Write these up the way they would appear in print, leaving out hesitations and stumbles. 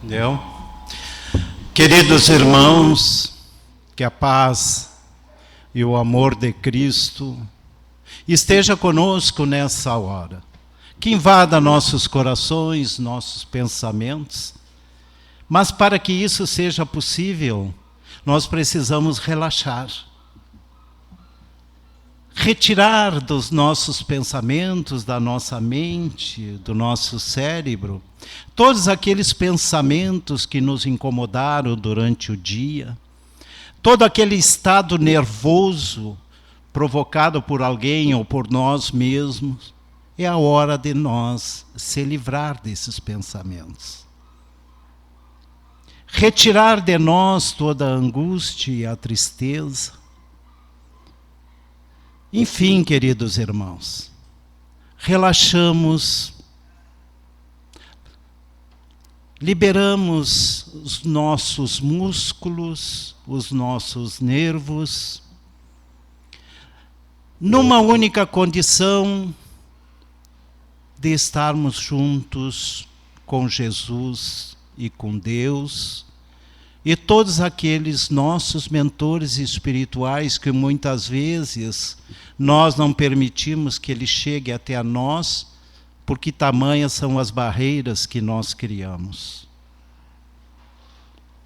Deu? Queridos irmãos, que a paz e o amor de Cristo esteja conosco nessa hora, que invada nossos corações, nossos pensamentos, mas para que isso seja possível, nós precisamos relaxar. Retirar dos nossos pensamentos, da nossa mente, do nosso cérebro, todos aqueles pensamentos que nos incomodaram durante o dia, todo aquele estado nervoso provocado por alguém ou por nós mesmos. É a hora de nós se livrar desses pensamentos. Retirar de nós toda a angústia e a tristeza. Enfim, queridos irmãos, relaxamos, liberamos os nossos músculos, os nossos nervos, numa única condição de estarmos juntos com Jesus e com Deus, e todos aqueles nossos mentores espirituais que muitas vezes nós não permitimos que ele chegue até nós, porque tamanhas são as barreiras que nós criamos.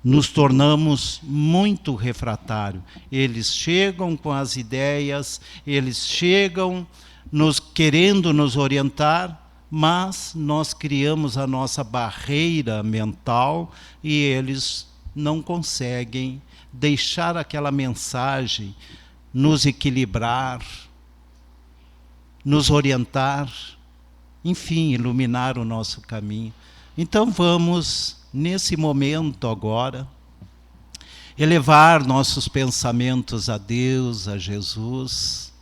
Nos tornamos muito refratários. Eles chegam com as ideias, eles chegam querendo nos orientar, mas nós criamos a nossa barreira mental e eles não conseguem deixar aquela mensagem nos equilibrar, nos orientar, enfim, iluminar o nosso caminho. Então vamos, nesse momento agora, elevar nossos pensamentos a Deus, a Jesus,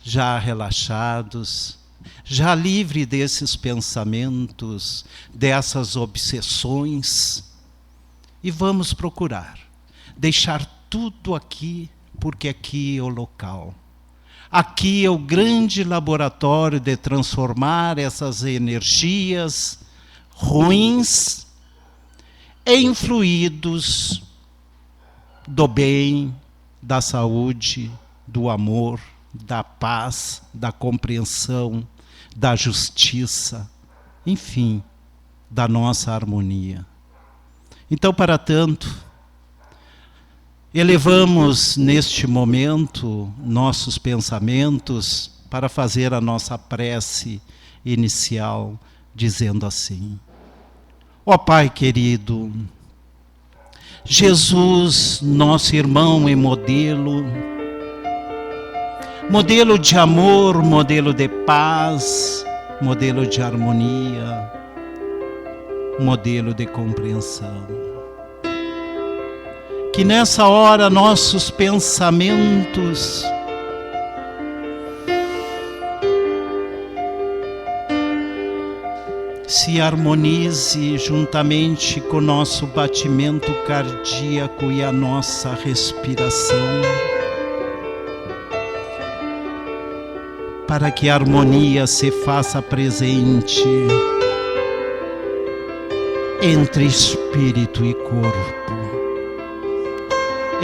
já relaxados, já livre desses pensamentos, dessas obsessões, e vamos procurar deixar tudo aqui, porque aqui é o local. Aqui é o grande laboratório de transformar essas energias ruins em fluidos do bem, da saúde, do amor, da paz, da compreensão, da justiça, enfim, da nossa harmonia. Então, para tanto, elevamos neste momento nossos pensamentos para fazer a nossa prece inicial, dizendo assim: ó Pai querido, Jesus, nosso irmão e modelo de amor, modelo de paz, modelo de harmonia, modelo de compreensão. Que nessa hora nossos pensamentos se harmonize juntamente com o nosso batimento cardíaco e a nossa respiração, para que a harmonia se faça presente entre espírito e corpo,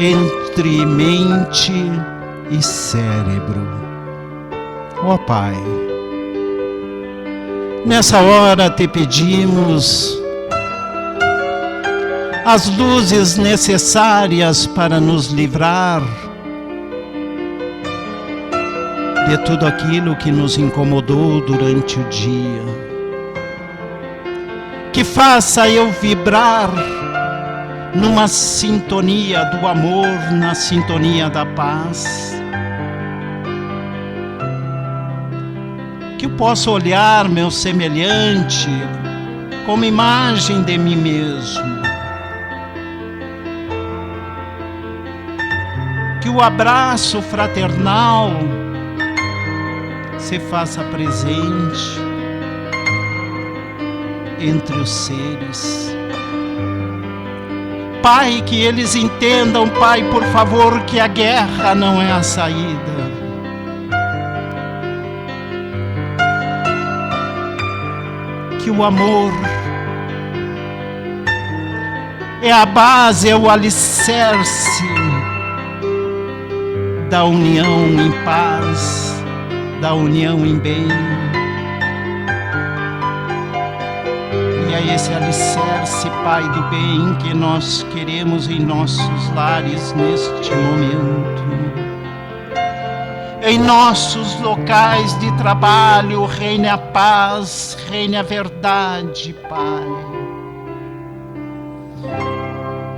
entre mente e cérebro. Ó Pai, nessa hora te pedimos as luzes necessárias para nos livrar de tudo aquilo que nos incomodou durante o dia. Que faça eu vibrar numa sintonia do amor, na sintonia da paz. Que eu possa olhar meu semelhante como imagem de mim mesmo. Que o abraço fraternal se faça presente entre os seres. Pai, que eles entendam, Pai, por favor, que a guerra não é a saída. Que o amor é a base, é o alicerce da união em paz, da união em bem. E é esse alicerce, Pai do bem, que nós queremos em nossos lares neste momento. Em nossos locais de trabalho, reine a paz, reine a verdade, Pai.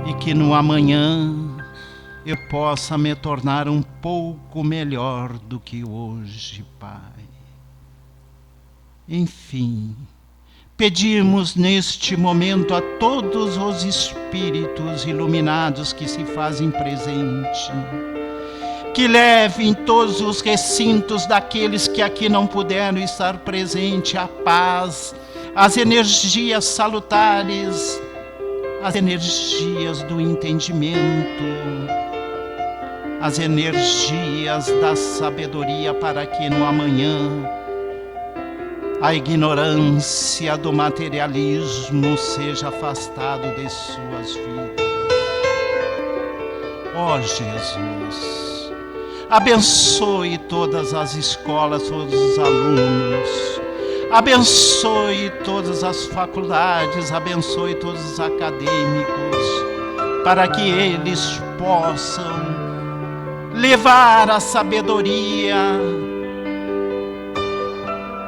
E que no amanhã eu possa me tornar um pouco melhor do que hoje, Pai. Enfim, pedimos neste momento a todos os espíritos iluminados que se fazem presente, que levem todos os recintos daqueles que aqui não puderam estar presentes, a paz, as energias salutares, as energias do entendimento, as energias da sabedoria, para que no amanhã a ignorância do materialismo seja afastado de suas vidas. Ó Jesus, abençoe todas as escolas, todos os alunos, abençoe todas as faculdades, abençoe todos os acadêmicos, para que eles possam levar a sabedoria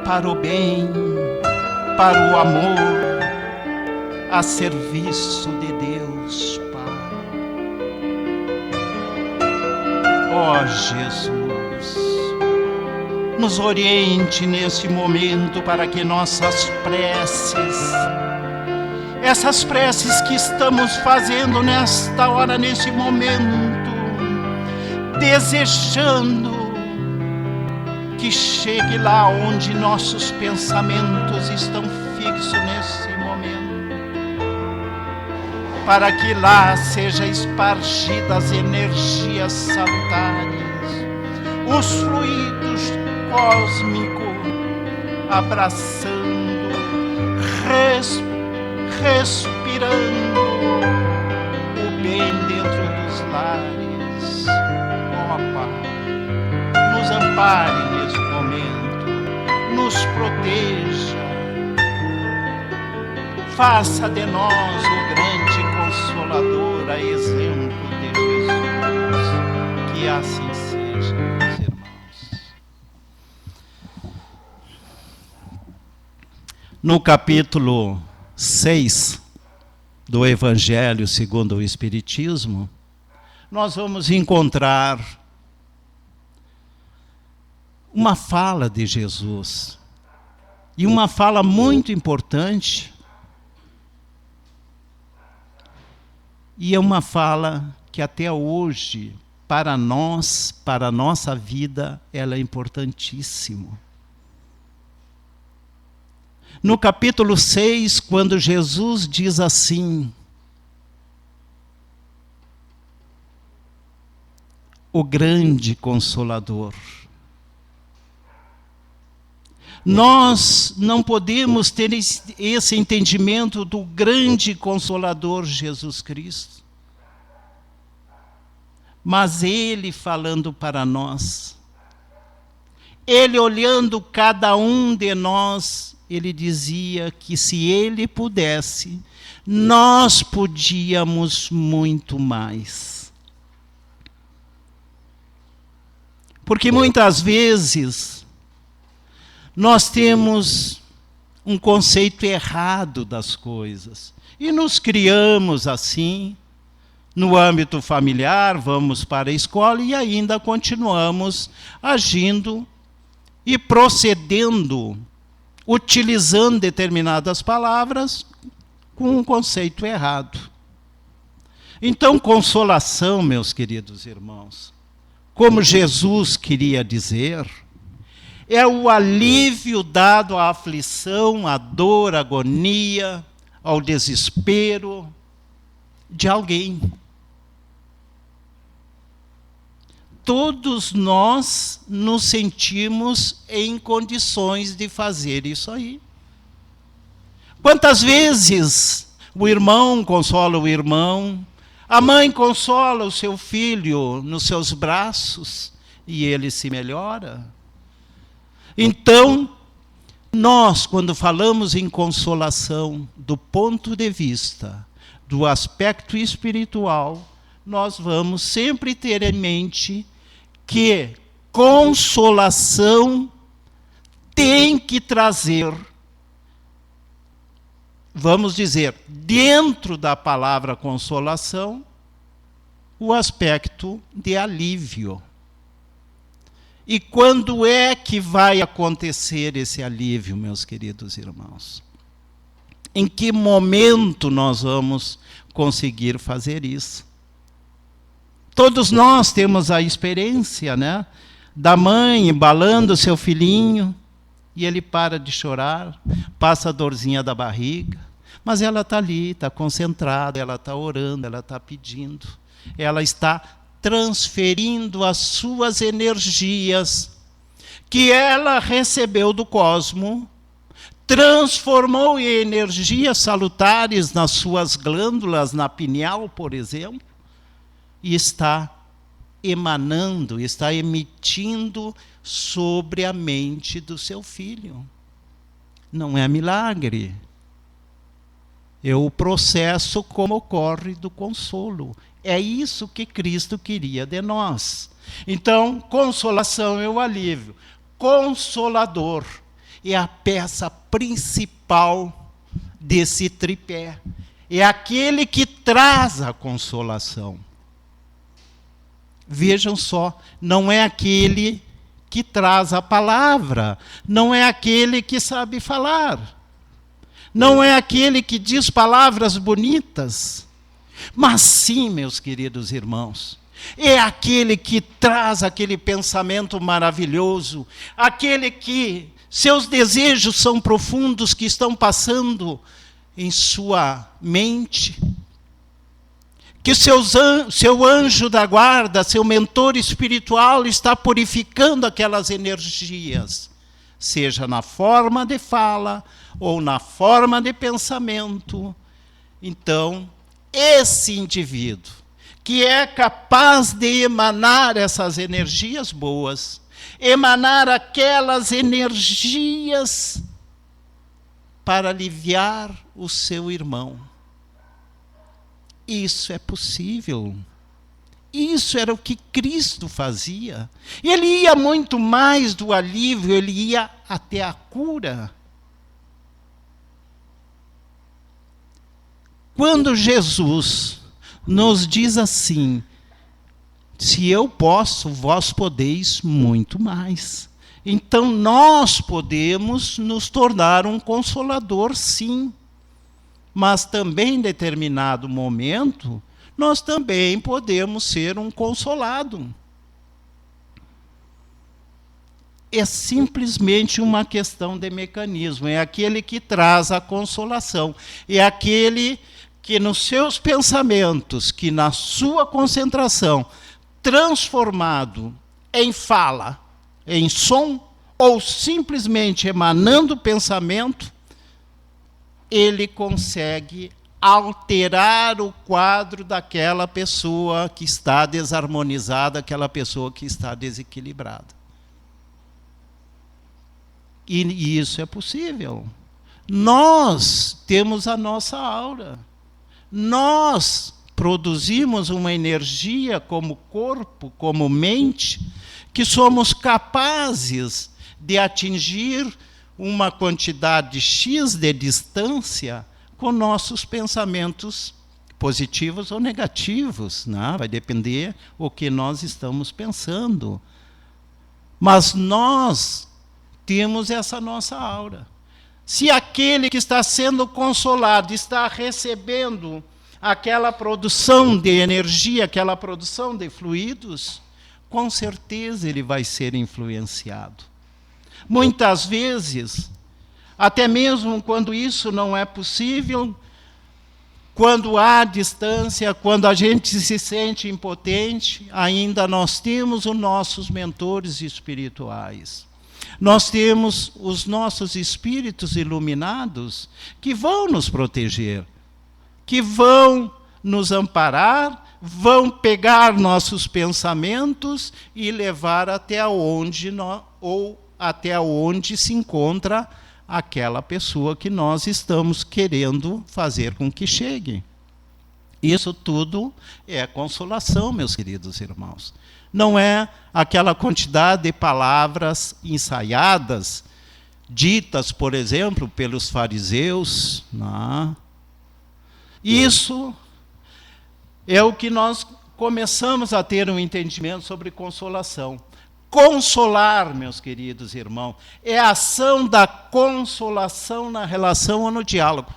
para o bem, para o amor, a serviço de Deus, Pai. Ó Jesus, nos oriente nesse momento para que nossas preces, essas preces que estamos fazendo nesta hora, nesse momento, desejando que chegue lá onde nossos pensamentos estão fixos nesse momento, para que lá seja espargida as energias salutares, os fluidos cósmicos, abraçando, respirando o bem dentro dos lares. Ó Pai, nos ampare nesse momento, nos proteja, faça de nós o grande Consolador, a exemplo de Jesus. Que assim seja, meus irmãos. No capítulo 6 do Evangelho segundo o Espiritismo, nós vamos encontrar uma fala de Jesus, e uma fala muito importante, e é uma fala que até hoje, para nós, para a nossa vida, ela é importantíssima. No capítulo 6, quando Jesus diz assim: o grande Consolador. Nós não podemos ter esse entendimento do grande Consolador Jesus Cristo, mas Ele falando para nós, Ele olhando cada um de nós, Ele dizia que se Ele pudesse, nós podíamos muito mais. Porque muitas vezes nós temos um conceito errado das coisas e nos criamos assim, no âmbito familiar, vamos para a escola e ainda continuamos agindo e procedendo, utilizando determinadas palavras com um conceito errado. Então, consolação, meus queridos irmãos, como Jesus queria dizer, é o alívio dado à aflição, à dor, à agonia, ao desespero de alguém. Todos nós nos sentimos em condições de fazer isso aí. Quantas vezes o irmão consola o irmão, a mãe consola o seu filho nos seus braços e ele se melhora. Então, nós, quando falamos em consolação, do ponto de vista do aspecto espiritual, nós vamos sempre ter em mente que consolação tem que trazer, vamos dizer, dentro da palavra consolação, o aspecto de alívio. E quando é que vai acontecer esse alívio, meus queridos irmãos? Em que momento nós vamos conseguir fazer isso? Todos nós temos a experiência, né, da mãe embalando seu filhinho, e ele para de chorar, passa a dorzinha da barriga, mas ela está ali, está concentrada, ela está orando, ela está pedindo, ela está transferindo as suas energias que ela recebeu do cosmo, transformou em energias salutares nas suas glândulas, na pineal, por exemplo, e está emanando, está emitindo sobre a mente do seu filho. Não é milagre. É o processo como ocorre do consolo. É isso que Cristo queria de nós. Então, consolação é o alívio. Consolador é a peça principal desse tripé. É aquele que traz a consolação. Vejam só, não é aquele que traz a palavra, não é aquele que sabe falar, não é aquele que diz palavras bonitas, mas sim, meus queridos irmãos, é aquele que traz aquele pensamento maravilhoso, aquele que seus desejos são profundos, que estão passando em sua mente, que seu anjo da guarda, seu mentor espiritual está purificando aquelas energias, seja na forma de fala ou na forma de pensamento. Então, esse indivíduo que é capaz de emanar essas energias boas, emanar aquelas energias para aliviar o seu irmão. Isso é possível. Isso era o que Cristo fazia. Ele ia muito mais do alívio, ele ia até a cura. Quando Jesus nos diz assim, se eu posso, vós podeis muito mais. Então nós podemos nos tornar um consolador, sim. Mas também em determinado momento, nós também podemos ser um consolado. É simplesmente uma questão de mecanismo. É aquele que traz a consolação. É aquele que nos seus pensamentos, que na sua concentração, transformado em fala, em som, ou simplesmente emanando pensamento, ele consegue alterar o quadro daquela pessoa que está desarmonizada, aquela pessoa que está desequilibrada. E isso é possível. Nós temos a nossa aura. Nós produzimos uma energia como corpo, como mente, que somos capazes de atingir uma quantidade X de distância com nossos pensamentos positivos ou negativos, né? Vai depender o que nós estamos pensando. Mas nós temos essa nossa aura. Se aquele que está sendo consolado está recebendo aquela produção de energia, aquela produção de fluidos, com certeza ele vai ser influenciado. Muitas vezes, até mesmo quando isso não é possível, quando há distância, quando a gente se sente impotente, ainda nós temos os nossos mentores espirituais. Nós temos os nossos espíritos iluminados que vão nos proteger. que vão nos amparar, vão pegar nossos pensamentos e levar até onde se encontra aquela pessoa que nós estamos querendo fazer com que chegue. Isso tudo é consolação, meus queridos irmãos. Não é aquela quantidade de palavras ensaiadas, ditas, por exemplo, pelos fariseus. Não. Isso é o que nós começamos a ter um entendimento sobre consolação. Consolar, meus queridos irmãos, é a ação da consolação na relação ou no diálogo.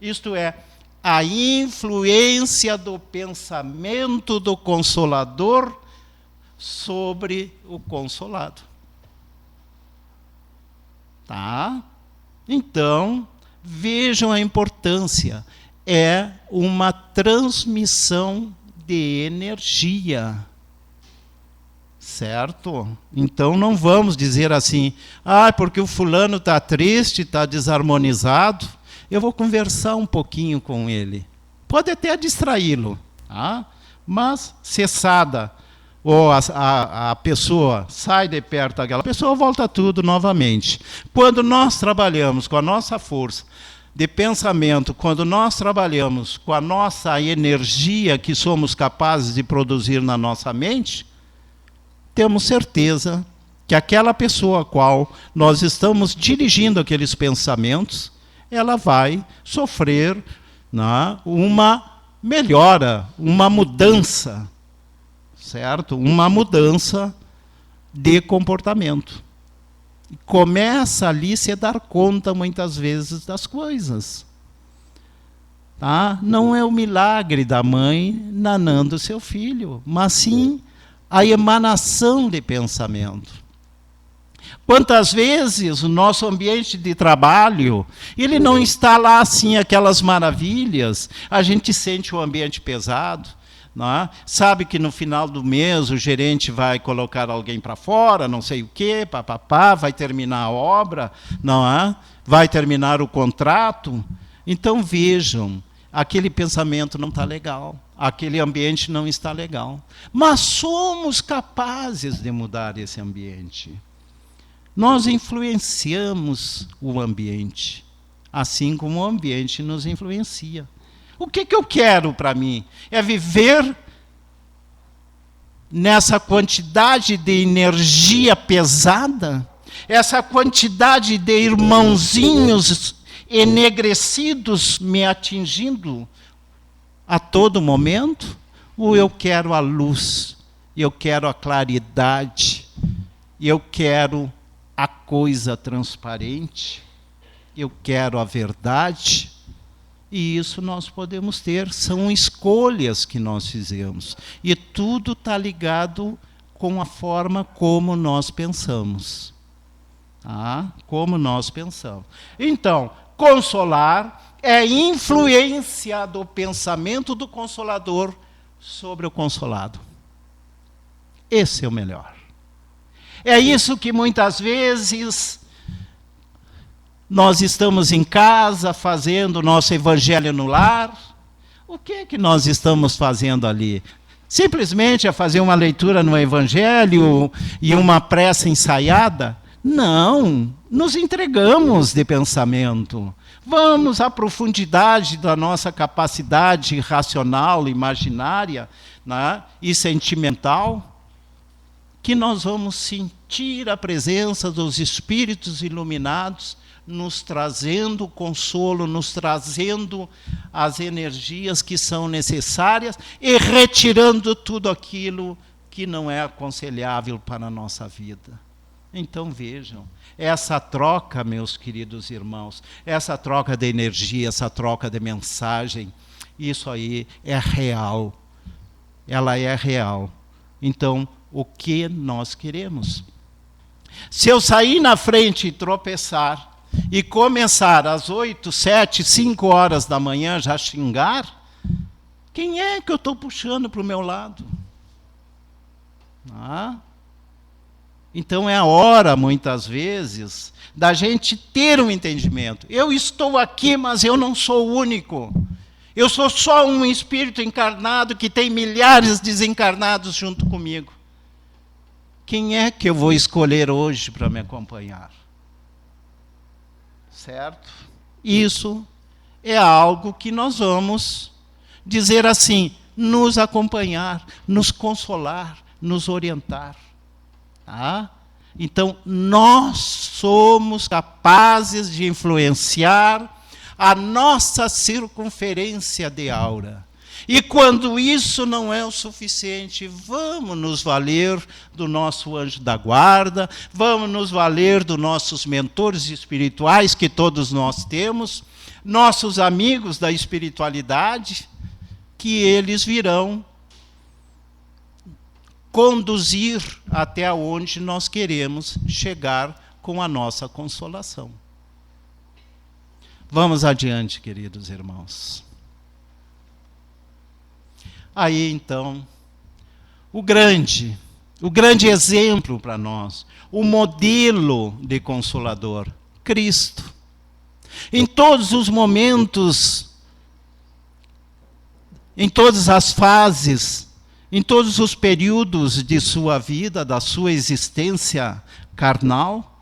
Isto é, a influência do pensamento do consolador sobre o consolado. Tá? Então, vejam a importância. É uma transmissão de energia. Certo? Então não vamos dizer assim, porque o fulano está triste, está desarmonizado, eu vou conversar um pouquinho com ele. Pode até distraí-lo, tá? Mas cessada, ou a pessoa sai de perto daquela pessoa, volta tudo novamente. Quando nós trabalhamos com a nossa força de pensamento, quando nós trabalhamos com a nossa energia que somos capazes de produzir na nossa mente, temos certeza que aquela pessoa a qual nós estamos dirigindo aqueles pensamentos, ela vai sofrer, né, uma melhora, uma mudança, certo? Uma mudança de comportamento. E começa ali a se dar conta, muitas vezes, das coisas. Tá? Não é o milagre da mãe nanando seu filho, mas sim a emanação de pensamento. Quantas vezes o nosso ambiente de trabalho, ele não está lá assim, aquelas maravilhas, a gente sente o ambiente pesado, não é? Sabe que no final do mês o gerente vai colocar alguém para fora, não sei o quê, papapá, vai terminar a obra, não é? Vai terminar o contrato. Então vejam, aquele pensamento não está legal. Aquele ambiente não está legal. Mas somos capazes de mudar esse ambiente. Nós influenciamos o ambiente, assim como o ambiente nos influencia. O que eu quero para mim? É viver nessa quantidade de energia pesada, essa quantidade de irmãozinhos enegrecidos me atingindo a todo momento, ou eu quero a luz, eu quero a claridade, eu quero a coisa transparente, eu quero a verdade, e isso nós podemos ter, são escolhas que nós fizemos, e tudo está ligado com a forma como nós pensamos. Tá? Como nós pensamos. Então, consolar é influência do pensamento do consolador sobre o consolado. Esse é o melhor. É isso que muitas vezes nós estamos em casa fazendo o nosso evangelho no lar. O que é que nós estamos fazendo ali? Simplesmente é fazer uma leitura no evangelho e uma prece ensaiada? Não, nos entregamos de pensamento. Vamos à profundidade da nossa capacidade racional, imaginária, né, e sentimental, que nós vamos sentir a presença dos espíritos iluminados, nos trazendo consolo, nos trazendo as energias que são necessárias e retirando tudo aquilo que não é aconselhável para a nossa vida. Então vejam, essa troca, meus queridos irmãos, essa troca de energia, essa troca de mensagem, isso aí é real. Ela é real. Então, o que nós queremos? Se eu sair na frente e tropeçar, e começar às 8, 7, 5 horas da manhã já xingar, quem é que eu estou puxando para o meu lado? Então é a hora, muitas vezes, da gente ter um entendimento. Eu estou aqui, mas eu não sou o único. Eu sou só um espírito encarnado que tem milhares de desencarnados junto comigo. Quem é que eu vou escolher hoje para me acompanhar? Certo? Isso é algo que nós vamos dizer assim, nos acompanhar, nos consolar, nos orientar. Tá? Então, nós somos capazes de influenciar a nossa circunferência de aura. E quando isso não é o suficiente, vamos nos valer do nosso anjo da guarda, vamos nos valer dos nossos mentores espirituais, que todos nós temos, nossos amigos da espiritualidade, que eles virão conduzir até onde nós queremos chegar com a nossa consolação. Vamos adiante, queridos irmãos. Aí, então, o grande exemplo para nós, o modelo de Consolador, Cristo. Em todos os momentos, em todas as fases, em todos os períodos de sua vida, da sua existência carnal,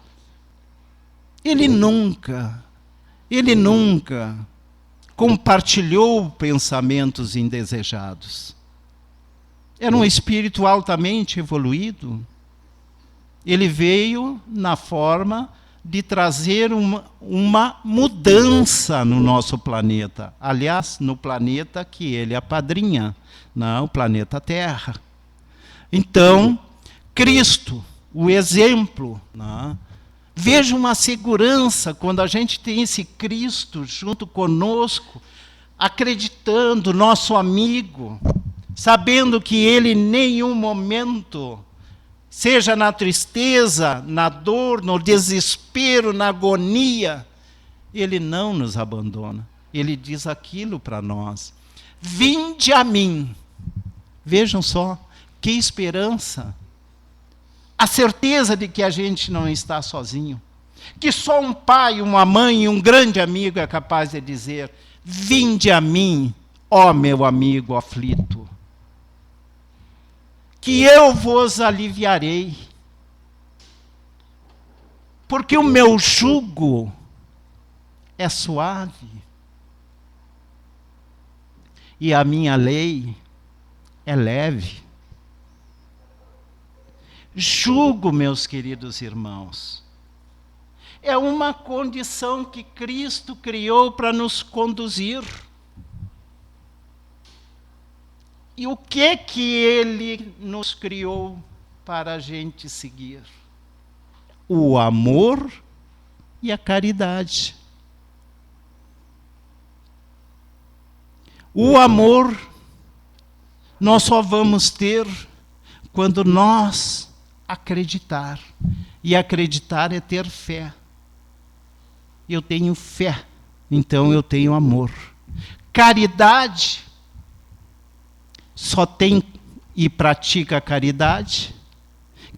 ele nunca compartilhou pensamentos indesejados. Era um espírito altamente evoluído. Ele veio na forma de trazer uma mudança no nosso planeta. Aliás, no planeta que ele apadrinha, o planeta Terra. Então, Cristo, o exemplo, veja uma segurança quando a gente tem esse Cristo junto conosco, acreditando, nosso amigo, sabendo que ele em nenhum momento, seja na tristeza, na dor, no desespero, na agonia, ele não nos abandona. Ele diz aquilo para nós: vinde a mim. Vejam só, que esperança. A certeza de que a gente não está sozinho. Que só um pai, uma mãe e um grande amigo é capaz de dizer: vinde a mim, ó meu amigo aflito, que eu vos aliviarei. Porque o meu jugo é suave e a minha lei é leve. Jugo, meus queridos irmãos, é uma condição que Cristo criou para nos conduzir. E o que ele nos criou para a gente seguir? O amor e a caridade. O amor nós só vamos ter quando nós acreditar. E acreditar é ter fé. Eu tenho fé, então eu tenho amor. Caridade, só tem e pratica a caridade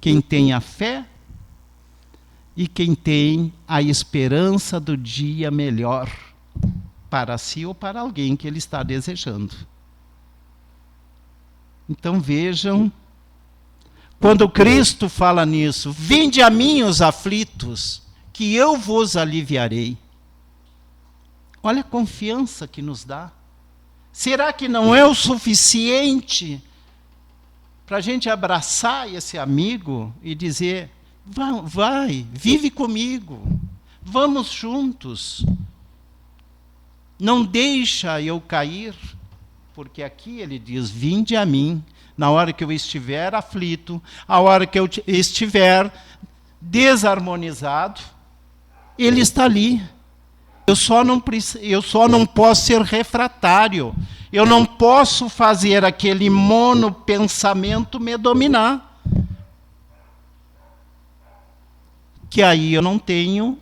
quem tem a fé e quem tem a esperança do dia melhor para si ou para alguém que ele está desejando. Então vejam, quando Cristo fala nisso, vinde a mim os aflitos, que eu vos aliviarei. Olha a confiança que nos dá. Será que não é o suficiente para a gente abraçar esse amigo e dizer: vai, vive comigo, vamos juntos, não deixa eu cair, porque aqui ele diz: vinde a mim, na hora que eu estiver aflito, a hora que eu estiver desarmonizado, ele está ali. Eu só não posso ser refratário. Eu não posso fazer aquele monopensamento me dominar. Que aí eu não tenho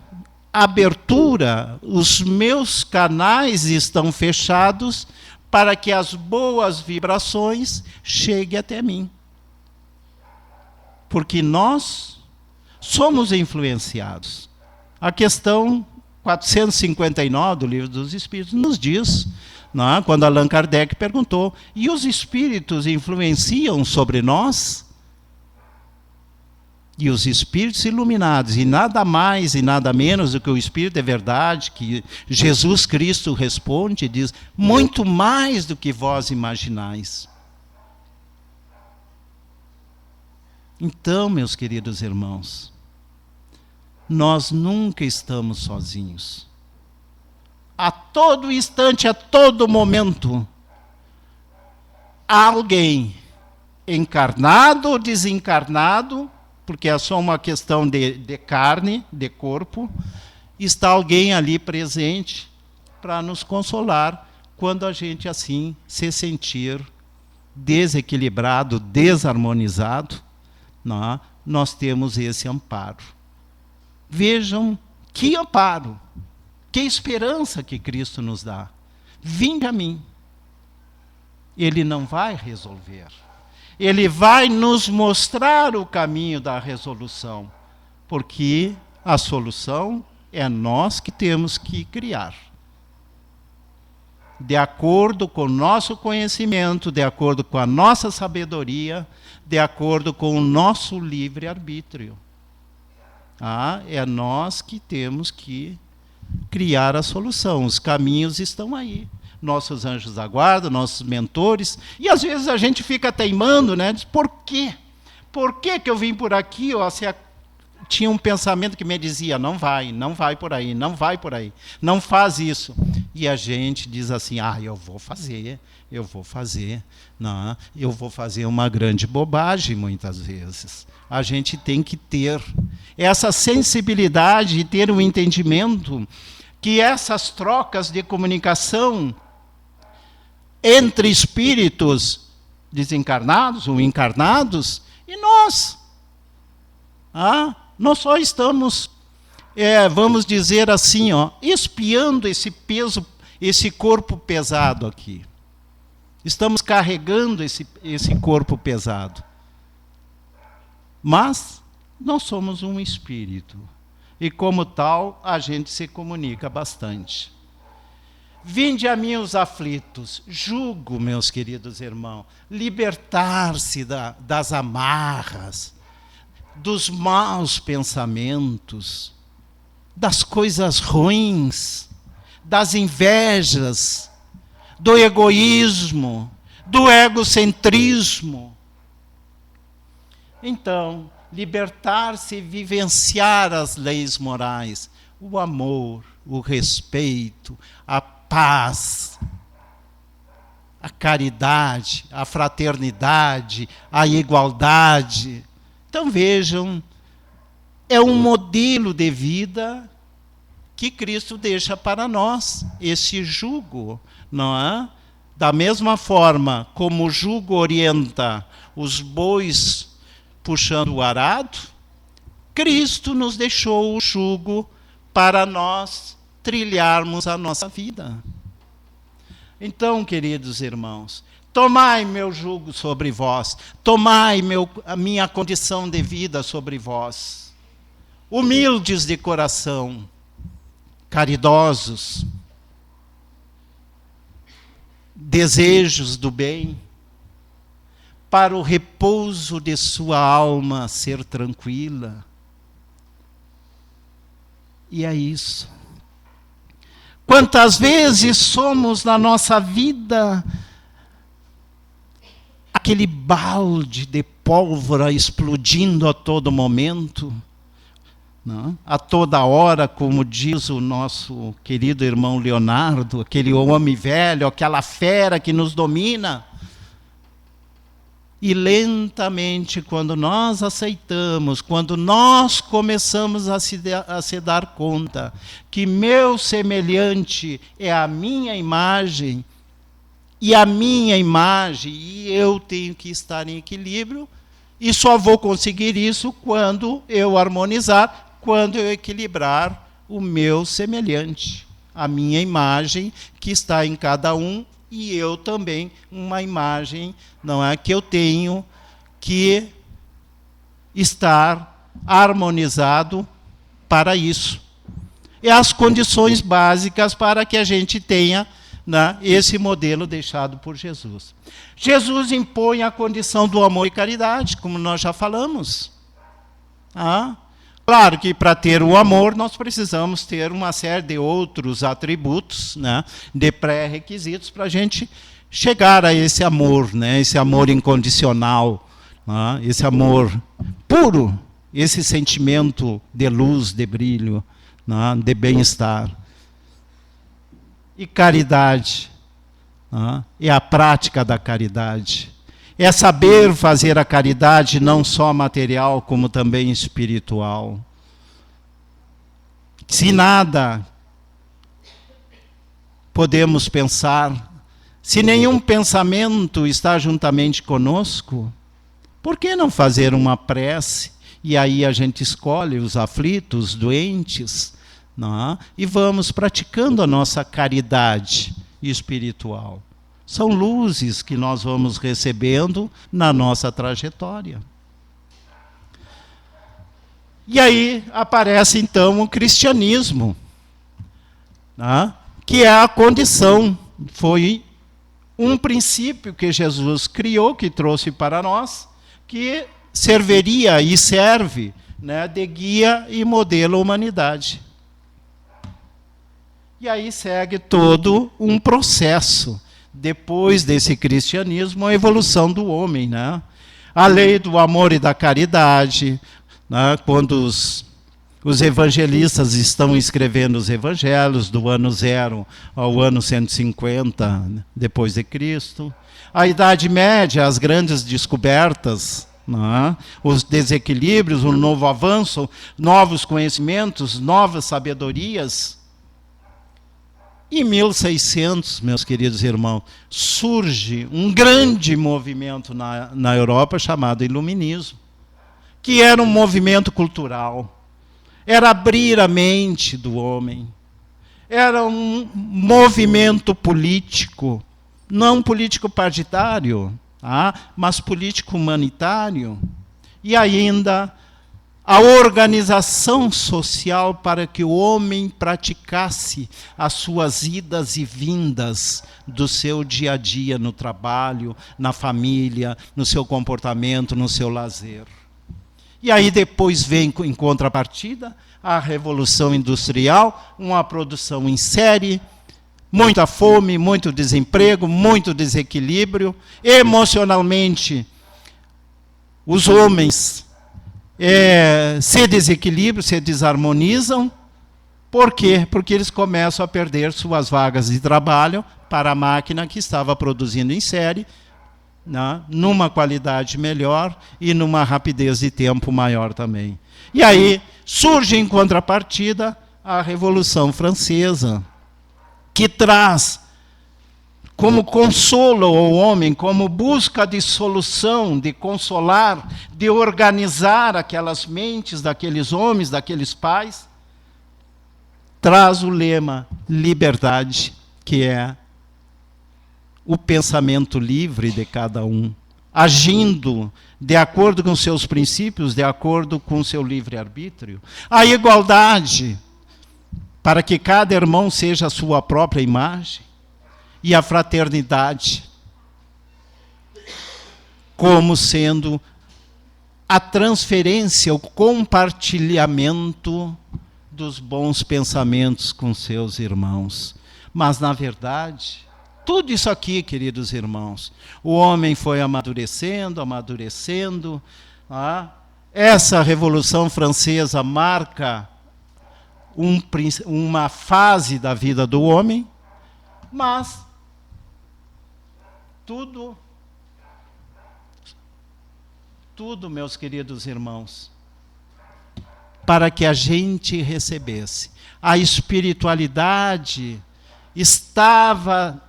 abertura. Os meus canais estão fechados para que as boas vibrações cheguem até mim. Porque nós somos influenciados. A questão 459 do Livro dos Espíritos nos diz: Não é? Quando Allan Kardec perguntou, e os espíritos influenciam sobre nós? E os espíritos iluminados, e nada mais e nada menos do que o Espírito é verdade, que Jesus Cristo responde e diz, muito mais do que vós imaginais. Então, meus queridos irmãos, nós nunca estamos sozinhos. A todo instante, a todo momento, há alguém encarnado ou desencarnado, porque é só uma questão de carne, de corpo, está alguém ali presente para nos consolar quando a gente assim se sentir desequilibrado, desarmonizado, não é? Nós temos esse amparo. Vejam que amparo, que esperança que Cristo nos dá. Vinde a mim. Ele não vai resolver. Ele vai nos mostrar o caminho da resolução, porque a solução é nós que temos que criar. De acordo com o nosso conhecimento, de acordo com a nossa sabedoria, de acordo com o nosso livre-arbítrio. É nós que temos que criar a solução. Os caminhos estão aí. Nossos anjos da guarda, nossos mentores, e às vezes a gente fica teimando, né? Diz, por quê? Por que eu vim por aqui? Ou se tinha um pensamento que me dizia, não vai por aí, não vai por aí, não faz isso. E a gente diz assim, eu vou fazer, não, eu vou fazer uma grande bobagem muitas vezes. A gente tem que ter essa sensibilidade e ter um entendimento que essas trocas de comunicação entre espíritos desencarnados ou encarnados e nós. Nós só estamos, vamos dizer assim, espiando esse peso, esse corpo pesado aqui. Estamos carregando esse corpo pesado. Mas nós somos um espírito. E como tal, a gente se comunica bastante. Vinde a mim os aflitos, julgo, meus queridos irmãos, libertar-se das amarras, dos maus pensamentos, das coisas ruins, das invejas, do egoísmo, do egocentrismo. Então, libertar-se e vivenciar as leis morais, o amor, o respeito, a paz, a caridade, a fraternidade, a igualdade. Então vejam, é um modelo de vida que Cristo deixa para nós, esse jugo, não é? Da mesma forma como o jugo orienta os bois puxando o arado, Cristo nos deixou o jugo para nós trilharmos a nossa vida. Então, queridos irmãos, tomai meu jugo sobre vós, tomai a minha condição de vida sobre vós, humildes de coração, caridosos, desejos do bem, para o repouso de sua alma ser tranquila. E é isso. Quantas vezes somos na nossa vida aquele balde de pólvora explodindo a todo momento, não? A toda hora, como diz o nosso querido irmão Leonardo, aquele homem velho, aquela fera que nos domina. E lentamente, quando nós aceitamos, quando nós começamos a se dar conta que meu semelhante é a minha imagem, e a minha imagem, e eu tenho que estar em equilíbrio, e só vou conseguir isso quando eu harmonizar, quando eu equilibrar o meu semelhante, a minha imagem que está em cada um, e eu também, uma imagem, não é, que eu tenho que estar harmonizado para isso. E as condições básicas para que a gente tenha né, esse modelo deixado por Jesus. Jesus impõe a condição do amor e caridade, como nós já falamos. Claro que para ter o amor nós precisamos ter uma série de outros atributos, né, de pré-requisitos para a gente chegar a esse amor, né, esse amor incondicional, né, esse amor puro, esse sentimento de luz, de brilho, né, de bem-estar. E caridade, né, é a prática da caridade. É saber fazer a caridade não só material, como também espiritual. Se nada podemos pensar, se nenhum pensamento está juntamente conosco, por que não fazer uma prece? E aí a gente escolhe os aflitos, os doentes, não é? E vamos praticando a nossa caridade espiritual. São luzes que nós vamos recebendo na nossa trajetória. E aí aparece então o cristianismo, né? Que é a condição, foi um princípio que Jesus criou, que trouxe para nós, que serviria e serve, né, de guia e modelo à humanidade. E aí segue todo um processo. Depois desse cristianismo, a evolução do homem, né? A lei do amor e da caridade, né? Quando os evangelistas estão escrevendo os evangelhos do ano 0 ao ano 150 depois de Cristo. A Idade Média, as grandes descobertas, né? Os desequilíbrios, o novo avanço, novos conhecimentos, novas sabedorias. Em 1600, meus queridos irmãos, surge um grande movimento na Europa chamado Iluminismo, que era um movimento cultural, era abrir a mente do homem, era um movimento político, não político partidário, mas político humanitário, e ainda a organização social para que o homem praticasse as suas idas e vindas do seu dia a dia no trabalho, na família, no seu comportamento, no seu lazer. E aí depois vem, em contrapartida, a Revolução Industrial, uma produção em série, muita fome, muito desemprego, muito desequilíbrio. Emocionalmente, os homens se desequilibram, se desarmonizam. Por quê? Porque eles começam a perder suas vagas de trabalho para a máquina que estava produzindo em série, né, numa qualidade melhor e numa rapidez de tempo maior também. E aí surge em contrapartida a Revolução Francesa, que traz como consolo ao homem, como busca de solução, de consolar, de organizar aquelas mentes daqueles homens, daqueles pais, traz o lema liberdade, que é o pensamento livre de cada um, agindo de acordo com seus princípios, de acordo com seu livre-arbítrio. A igualdade, para que cada irmão seja a sua própria imagem. E a fraternidade, como sendo a transferência, o compartilhamento dos bons pensamentos com seus irmãos. Mas, na verdade, tudo isso aqui, queridos irmãos, o homem foi amadurecendo, amadurecendo. Essa Revolução Francesa marca uma fase da vida do homem, mas tudo, meus queridos irmãos, para que a gente recebesse. A espiritualidade estava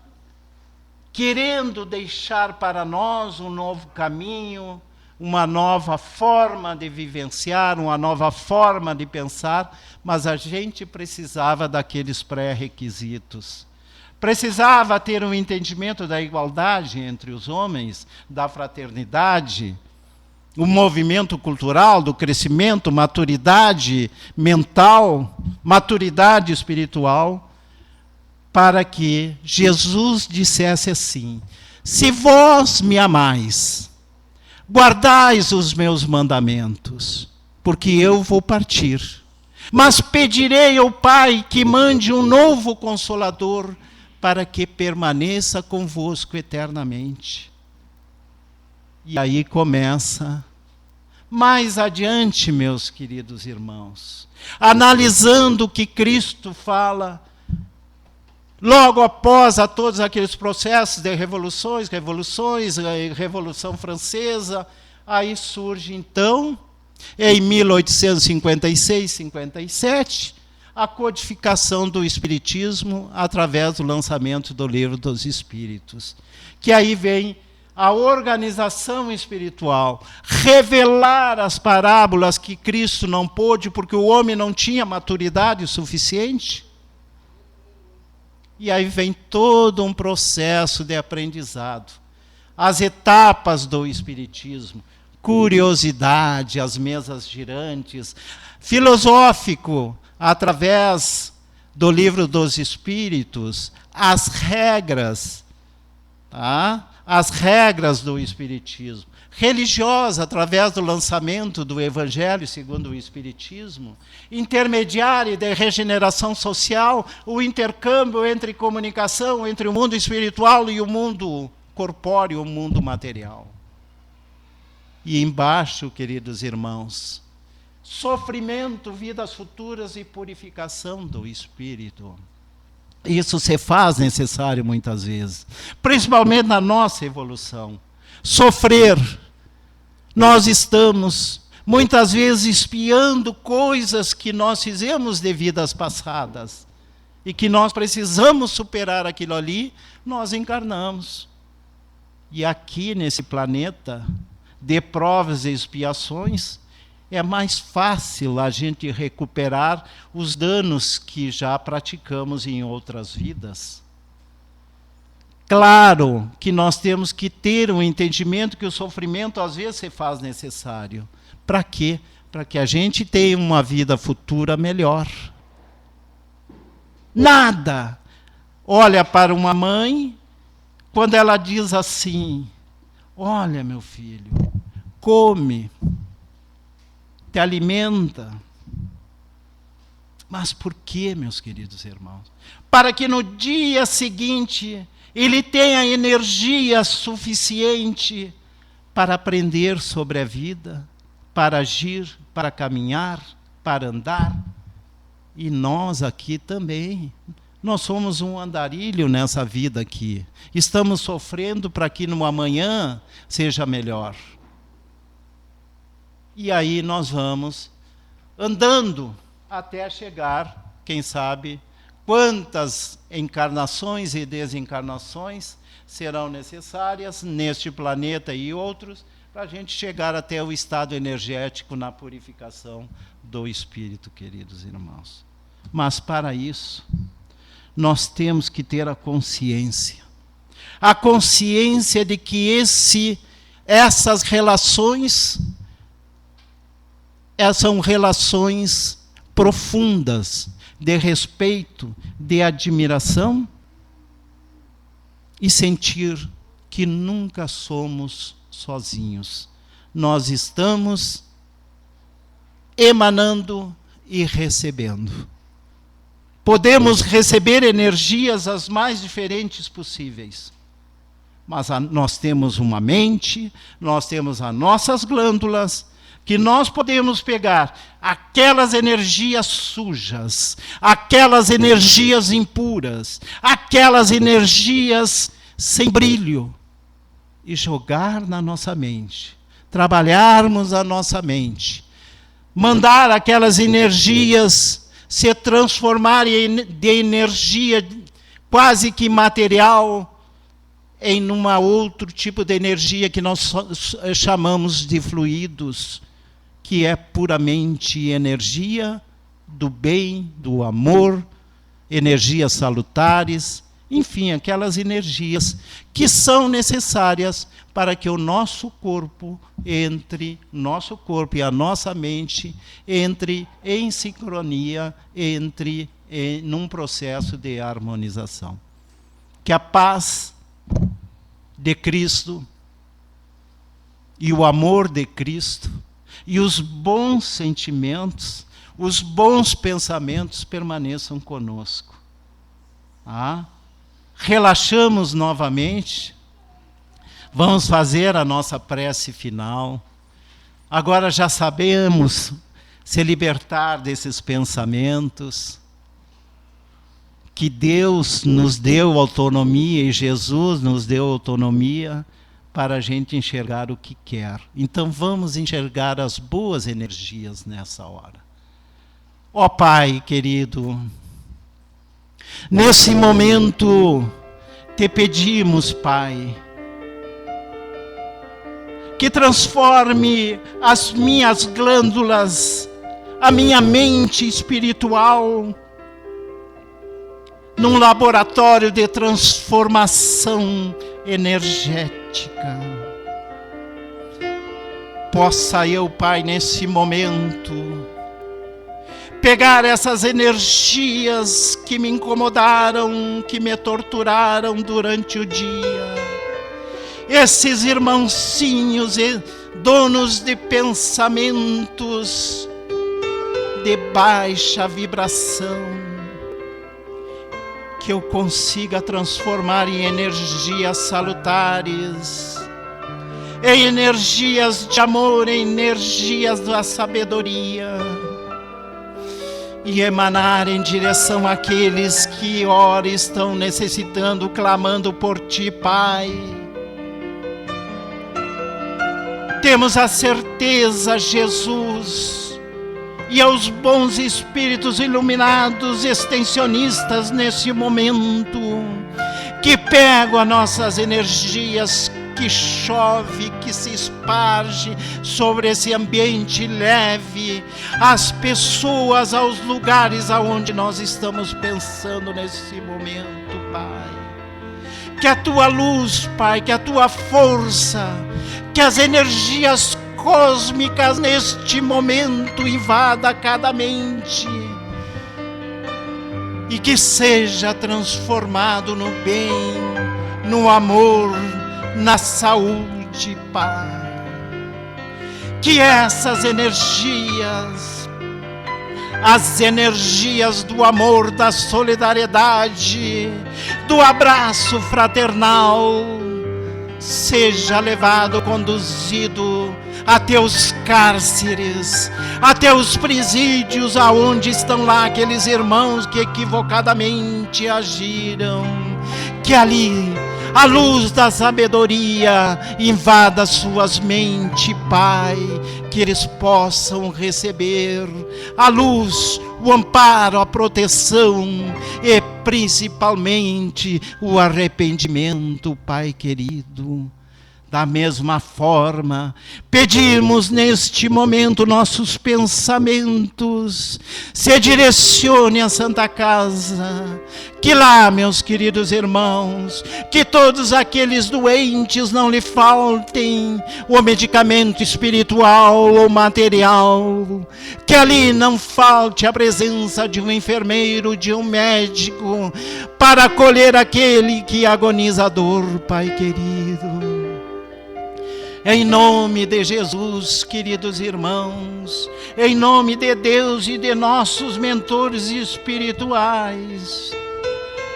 querendo deixar para nós um novo caminho, uma nova forma de vivenciar, uma nova forma de pensar, mas a gente precisava daqueles pré-requisitos. Precisava ter um entendimento da igualdade entre os homens, da fraternidade, o movimento cultural, do crescimento, maturidade mental, maturidade espiritual, para que Jesus dissesse assim: se vós me amais, guardais os meus mandamentos, porque eu vou partir. Mas pedirei ao Pai que mande um novo Consolador, para que permaneça convosco eternamente. E aí começa, mais adiante, meus queridos irmãos, analisando o que Cristo fala, logo após a todos aqueles processos de revoluções, a Revolução Francesa, aí surge então, em 1856, 57, a codificação do Espiritismo através do lançamento do Livro dos Espíritos. Que aí vem a organização espiritual, revelar as parábolas que Cristo não pôde, porque o homem não tinha maturidade suficiente. E aí vem todo um processo de aprendizado. As etapas do Espiritismo, curiosidade, as mesas girantes, filosófico, através do Livro dos Espíritos, as regras, tá? As regras do Espiritismo. Religiosa, através do lançamento do Evangelho segundo o Espiritismo. Intermediária de regeneração social, o intercâmbio entre comunicação, entre o mundo espiritual e o mundo corpóreo, o mundo material. E embaixo, queridos irmãos, sofrimento, vidas futuras e purificação do espírito. Isso se faz necessário muitas vezes, principalmente na nossa evolução. Sofrer. Nós estamos muitas vezes espiando coisas que nós fizemos de vidas passadas e que nós precisamos superar aquilo ali, nós encarnamos. E aqui nesse planeta de provas e expiações, é mais fácil a gente recuperar os danos que já praticamos em outras vidas. Claro que nós temos que ter um entendimento que o sofrimento às vezes se faz necessário. Para quê? Para que a gente tenha uma vida futura melhor. Nada olha para uma mãe quando ela diz assim: olha, meu filho, come, te alimenta. Mas por quê, meus queridos irmãos? Para que no dia seguinte ele tenha energia suficiente para aprender sobre a vida, para agir, para caminhar, para andar. E nós aqui também. Nós somos um andarilho nessa vida aqui. Estamos sofrendo para que no amanhã seja melhor. E aí nós vamos andando até chegar, quem sabe, quantas encarnações e desencarnações serão necessárias neste planeta e outros, para a gente chegar até o estado energético na purificação do espírito, queridos irmãos. Mas para isso, nós temos que ter a consciência de que essas relações são relações profundas, de respeito, de admiração, e sentir que nunca somos sozinhos. Nós estamos emanando e recebendo. Podemos receber energias as mais diferentes possíveis. Mas nós temos uma mente, nós temos as nossas glândulas, que nós podemos pegar aquelas energias sujas, aquelas energias impuras, aquelas energias sem brilho, e jogar na nossa mente, trabalharmos a nossa mente, mandar aquelas energias se transformarem de energia quase que material em outro tipo de energia que nós chamamos de fluidos, que é puramente energia do bem, do amor, energias salutares, enfim, aquelas energias que são necessárias para que o nosso corpo e a nossa mente entre em sincronia, entre num processo de harmonização. Que a paz de Cristo e o amor de Cristo e os bons sentimentos, os bons pensamentos permaneçam conosco. Relaxamos novamente, vamos fazer a nossa prece final. Agora já sabemos se libertar desses pensamentos, que Deus nos deu autonomia e Jesus nos deu autonomia para a gente enxergar o que quer. Então vamos enxergar as boas energias nessa hora. Ó Pai querido, nesse momento te pedimos, Pai, que transforme as minhas glândulas, a minha mente espiritual, num laboratório de transformação energética. Possa eu, Pai, nesse momento, pegar essas energias que me incomodaram, que me torturaram durante o dia, esses irmãozinhos e donos de pensamentos de baixa vibração, que eu consiga transformar em energias salutares, em energias de amor, em energias da sabedoria, e emanar em direção àqueles que ora estão necessitando, clamando por Ti, Pai. Temos a certeza, Jesus, e aos bons espíritos iluminados, extensionistas nesse momento, que pegam as nossas energias, que chove, que se esparge sobre esse ambiente leve, as pessoas, aos lugares aonde nós estamos pensando nesse momento, Pai. Que a Tua luz, Pai, que a Tua força, que as energias cósmicas neste momento invada cada mente e que seja transformado no bem, no amor, na saúde, Pai. Que essas energias, as energias do amor, da solidariedade, do abraço fraternal, seja levado, conduzido até os cárceres, até os presídios, aonde estão lá aqueles irmãos que equivocadamente agiram. Que ali a luz da sabedoria invada suas mentes, Pai, que eles possam receber a luz, o amparo, a proteção e principalmente o arrependimento, Pai querido. Da mesma forma, pedimos neste momento nossos pensamentos, se direcione à Santa Casa, que lá, meus queridos irmãos, que todos aqueles doentes não lhe faltem o medicamento espiritual ou material, que ali não falte a presença de um enfermeiro, de um médico, para acolher aquele que agoniza a dor, Pai querido. Em nome de Jesus, queridos irmãos, em nome de Deus e de nossos mentores espirituais,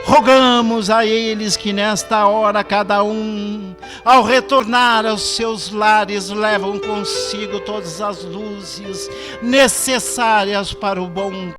rogamos a eles que nesta hora cada um, ao retornar aos seus lares, levam consigo todas as luzes necessárias para o bom